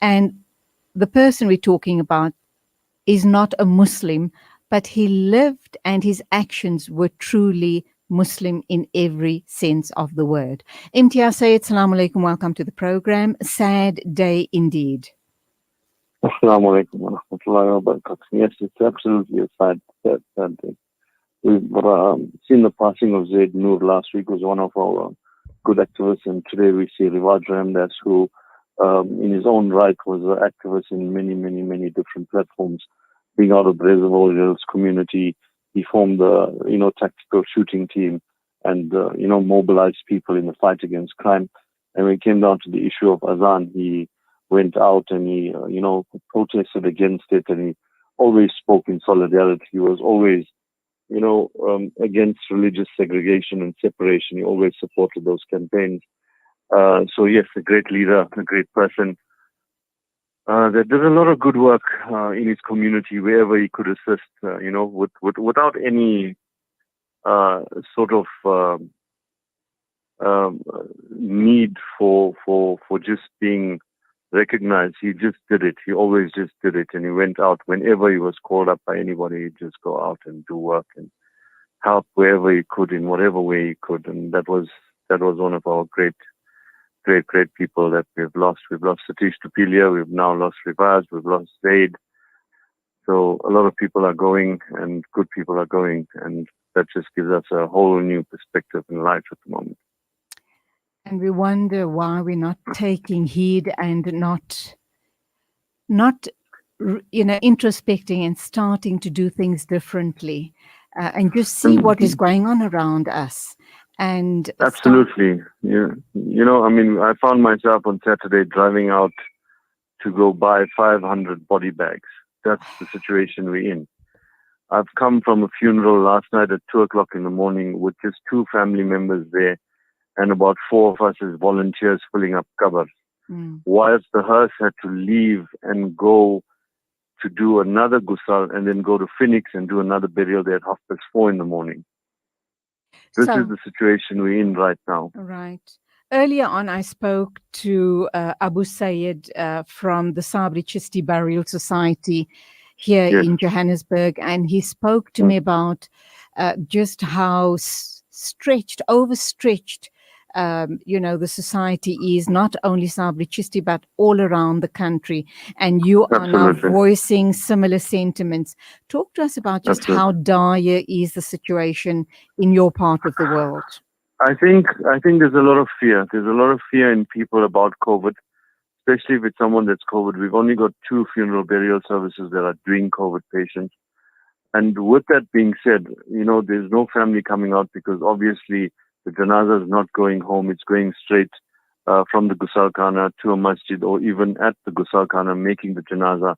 And the person we're talking about is not a Muslim, but he lived and his actions were truly Muslim in every sense of the word. Imtiaz Sayed, Assalamu alaikum, welcome to the program. Sad day indeed. Assalamu alaikum wa rahmatullahi wa barakatuh. Yes, it's absolutely a sad thing. We've seen the passing of Zaid Noor last week, was one of our good activists, and today we see Rivaaj Ramdas, who in his own right was an activist in many different platforms. Being out of the Reservoir Hills community, he formed the tactical shooting team and mobilized people in the fight against crime. And when it came down to the issue of Azan, he went out and he protested against it, and he always spoke in solidarity. He was always against religious segregation and separation. He always supported those campaigns. So yes, a great leader, a great person. That did a lot of good work in his community wherever he could assist. Without any sort of need for just being recognized. He just did it. He always just did it, and he went out whenever he was called up by anybody. He'd just go out and do work and help wherever he could in whatever way he could. And that was one of our great people that we've lost. We've lost Satish Tupilia. We've now lost Rivaaj. We've lost Zaid. So a lot of people are going, and good people are going, and that just gives us a whole new perspective in life at the moment. And we wonder why we're not taking heed and not introspecting and starting to do things differently, and just see what is going on around us. And absolutely, yeah. I found myself on Saturday driving out to go buy 500 body bags. That's the situation we're in. I've come from a funeral last night at 2:00 in the morning with just 2 family members there, and about 4 of us as volunteers filling up covers. Whilst the hearse had to leave and go to do another gusal and then go to Phoenix and do another burial there at 4:30 in the morning. This is the situation we're in right now. Right. Earlier on, I spoke to Abu Sayed from the Sabri Chisti Burial Society here in Johannesburg, and he spoke to me about just how overstretched, the society is, not only Sabri Chisti, but all around the country. And you are now voicing similar sentiments. Talk to us about just how dire is the situation in your part of the world. I think there's a lot of fear. There's a lot of fear in people about COVID, especially if it's someone that's COVID. We've only got 2 funeral burial services that are doing COVID patients. And with that being said, there's no family coming out because obviously the janazah is not going home. It's going straight from the Gusalkhana to a masjid, or even at the Gusalkhana making the janazah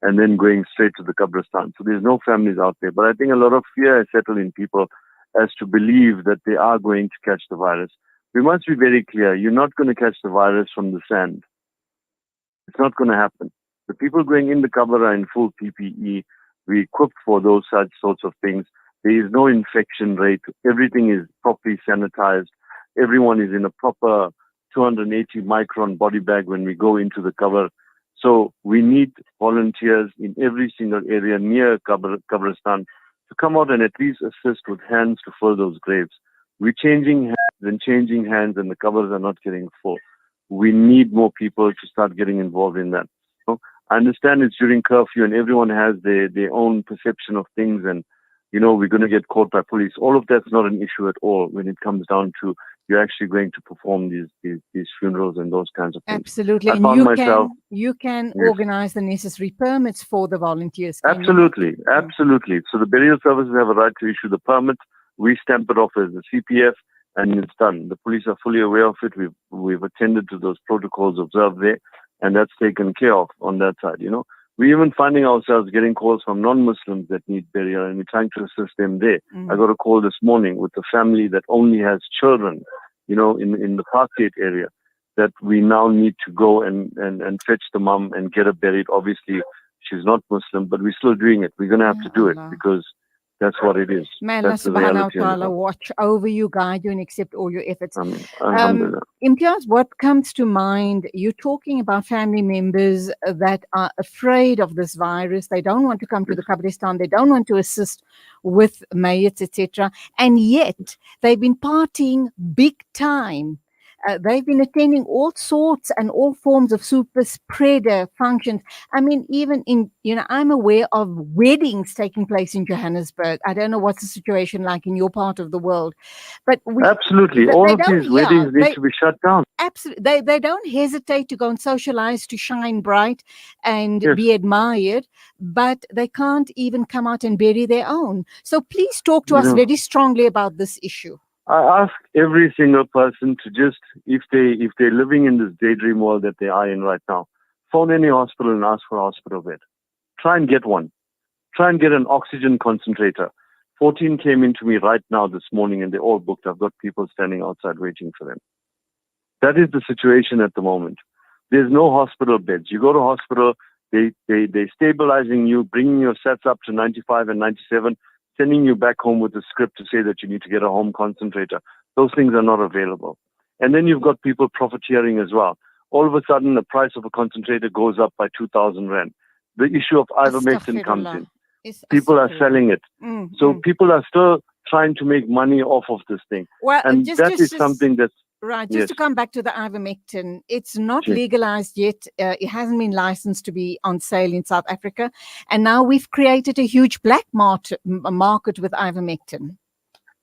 and then going straight to the Qabristan. So there's no families out there. But I think a lot of fear has settled in people as to believe that they are going to catch the virus. We must be very clear. You're not going to catch the virus from the sand. It's not going to happen. The people going in the Qabr are in full PPE. We equipped for those such sorts of things. There is no infection rate. Everything is properly sanitized. Everyone is in a proper 280 micron body bag when we go into the Qabr. So we need volunteers in every single area near Qabristan to come out and at least assist with hands to fill those graves. We're changing hands and the Qabrs are not getting full. We need more people to start getting involved in that. So I understand it's during curfew and everyone has their own perception of things, and we're going to get caught by police. All of that's not an issue at all when it comes down to you're actually going to perform these funerals and those kinds of things. Absolutely. And you can organize the necessary permits for the volunteers. Absolutely. So the burial services have a right to issue the permit. We stamp it off as the CPF and it's done. The police are fully aware of it. We've attended to those protocols observed there, and that's taken care of on that side. We're even finding ourselves getting calls from non-Muslims that need burial, and we're trying to assist them there. I got a call this morning with a family that only has children, in the Parkgate area, that we now need to go and fetch the mum and get her buried. Obviously, she's not Muslim, but we're still doing it. We're going to have to do it because That's what it is. May Allah That's the subhanahu wa reality on the ta'ala ground. watch over you, guide you, and accept all your efforts. I mean, alhamdulillah. Imtiaz, what comes to mind? You're talking about family members that are afraid of this virus. They don't want to come to Yes. the Qabristan. They don't want to assist with mayats, etc. And yet they've been partying big time. They've been attending all sorts and all forms of super spreader functions. I mean, even in, I'm aware of weddings taking place in Johannesburg. I don't know what's the situation like in your part of the world, but Absolutely. All they of don't, these weddings need to be shut down. absolutely, they don't hesitate to go and socialize, to shine bright and Yes. be admired, but they can't even come out and bury their own. So please talk to You us know, very strongly about this issue. I ask every single person to just, if they're living in this daydream world that they are in right now, phone any hospital and ask for a hospital bed. Try and get one. Try and get an oxygen concentrator. 14 came into me right now this morning and they're all booked. I've got people standing outside waiting for them. That is the situation at the moment. There's no hospital beds. You go to hospital, they stabilizing you, bringing your sats up to 95 and 97, sending you back home with a script to say that you need to get a home concentrator. Those things are not available. And then you've got people profiteering as well. All of a sudden, the price of a concentrator goes up by 2,000 rand. The issue of ivermectin comes in. People are selling it. So people are still trying to make money off of this thing. Well, And that is something that's... Right, just Yes. to come back to the ivermectin, it's not Sure. legalized yet. It hasn't been licensed to be on sale in South Africa. And now we've created a huge black market with ivermectin.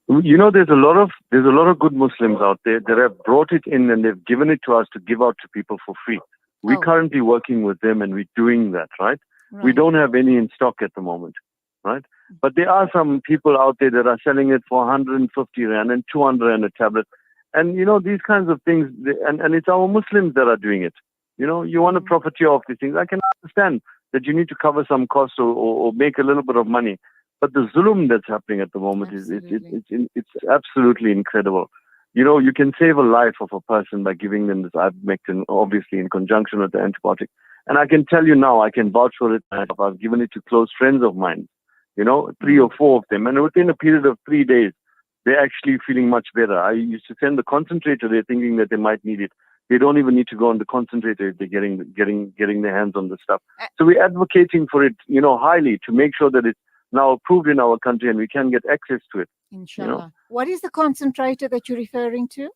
You know, there's a lot of good Muslims out there that have brought it in and they've given it to us to give out to people for free. We're currently working with them and we're doing that, right? We don't have any in stock at the moment, right? But there are some people out there that are selling it for 150 rand and 200 rand a tablet. And, you know, these kinds of things, and it's our Muslims that are doing it. You know, you want to profiteer off these things. I can understand that you need to cover some costs or make a little bit of money. But the zulm that's happening at the moment it's absolutely incredible. You know, you can save a life of a person by giving them this ivermectin, obviously in conjunction with the antibiotic. And I can tell you now, I can vouch for it. I've given it to close friends of mine, you know, 3 or 4 of them. And within a period of 3 days, they're actually feeling much better. I used to send the concentrator there thinking that they might need it. They don't even need to go on the concentrator if they're getting their hands on the stuff. So we're advocating for it, you know, highly to make sure that it's now approved in our country and we can get access to it. Inshallah. You know? What is the concentrator that you're referring to?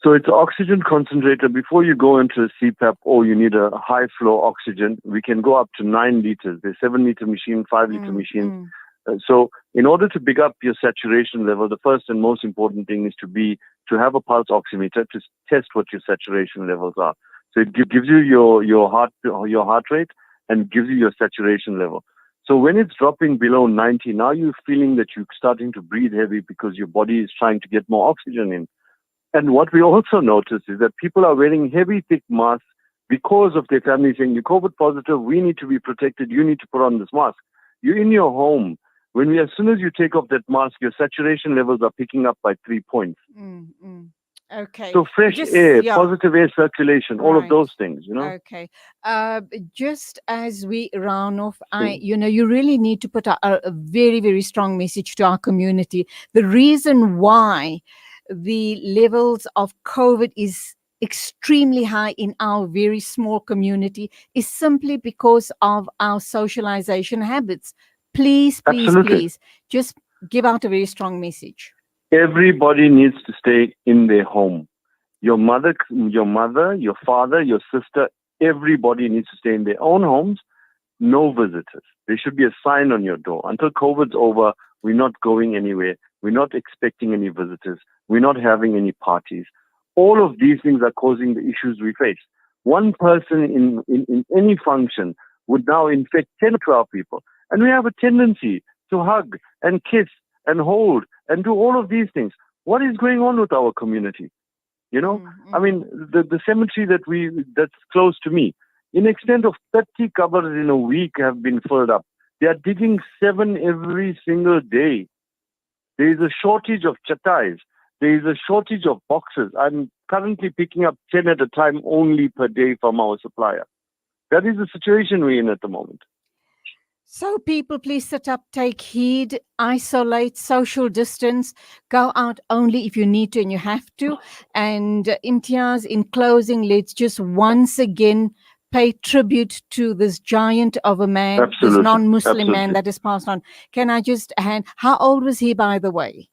So it's an oxygen concentrator. Before you go into a CPAP or you need a high flow oxygen, we can go up to 9 liters. There's 7-liter machine, 5-liter machines. So in order to pick up your saturation level, the first and most important thing is to have a pulse oximeter to test what your saturation levels are. So it gives you your heart rate and gives you your saturation level. So when it's dropping below 90, now you're feeling that you're starting to breathe heavy because your body is trying to get more oxygen in. And what we also notice is that people are wearing heavy, thick masks because of their family saying, you're COVID positive, we need to be protected, you need to put on this mask. You're in your home. As soon as you take off that mask, your saturation levels are picking up by 3 points. Okay. So fresh air, positive air circulation, all of those things, you know. Okay. Just as we round off, you really need to put a very, very strong message to our community. The reason why the levels of COVID is extremely high in our very small community is simply because of our socialization habits. Please, just give out a very strong message. Everybody needs to stay in their home. Your mother, your father, your sister, everybody needs to stay in their own homes. No visitors. There should be a sign on your door. Until COVID's over, we're not going anywhere. We're not expecting any visitors. We're not having any parties. All of these things are causing the issues we face. One person in any function would now infect 10 or 12 people. And we have a tendency to hug and kiss and hold and do all of these things. What is going on with our community? You know, I mean, the cemetery that's close to me, in extent of 30 covers in a week have been filled up. They are digging 7 every single day. There is a shortage of chatais. There is a shortage of boxes. I'm currently picking up 10 at a time only per day from our supplier. That is the situation we're in at the moment. So, people, please sit up, take heed, isolate, social distance, go out only if you need to and you have to. And Imtiaz, in closing, let's just once again pay tribute to this giant of a man, this Absolutely. non Muslim man Absolutely. that has passed on. Can I just hand, how old was he, by the way?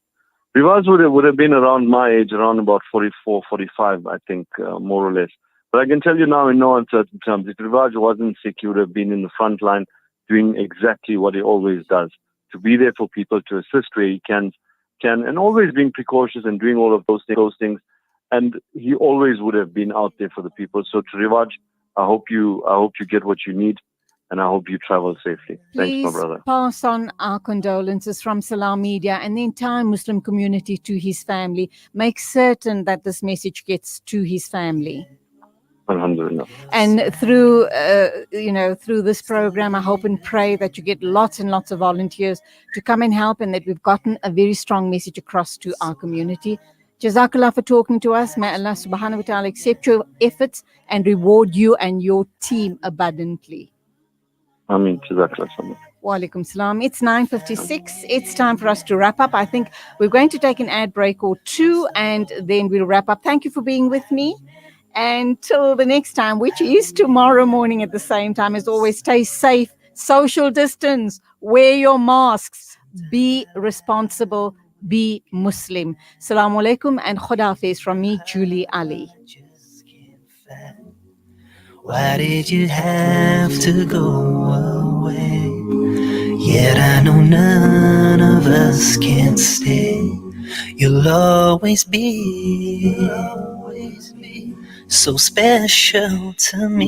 Rivaaj would have been around my age, around about 44, 45, I think, more or less. But I can tell you now in no uncertain terms, if Rivaaj wasn't sick, he would have been in the front line doing exactly what he always does, to be there for people, to assist where he can, and always being precautious and doing all of those things. And he always would have been out there for the people. So to Rivaaj, I hope you get what you need, and I hope you travel safely. Thanks, my Please brother. pass on our condolences from Salam Media and the entire Muslim community to his family. Make certain that this message gets to his family. Alhamdulillah. And through through this program, I hope and pray that you get lots and lots of volunteers to come and help, and that we've gotten a very strong message across to our community. Jazakallah for talking to us. May Allah subhanahu wa ta'ala accept your efforts and reward you and your team abundantly. Ameen. Jazakallah so much. Walaikum salam. It's 9:56. It's time for us to wrap up. I think we're going to take an ad break or two and then we'll wrap up. Thank you for being with me. Until the next time, which is tomorrow morning at the same time, as always, stay safe, social distance, wear your masks, be responsible, be Muslim. Assalamu alaikum and Khudafiz from me, Julie Ali. Why did you have to go away? Yet I know none of us can stay. You'll always be so special to me.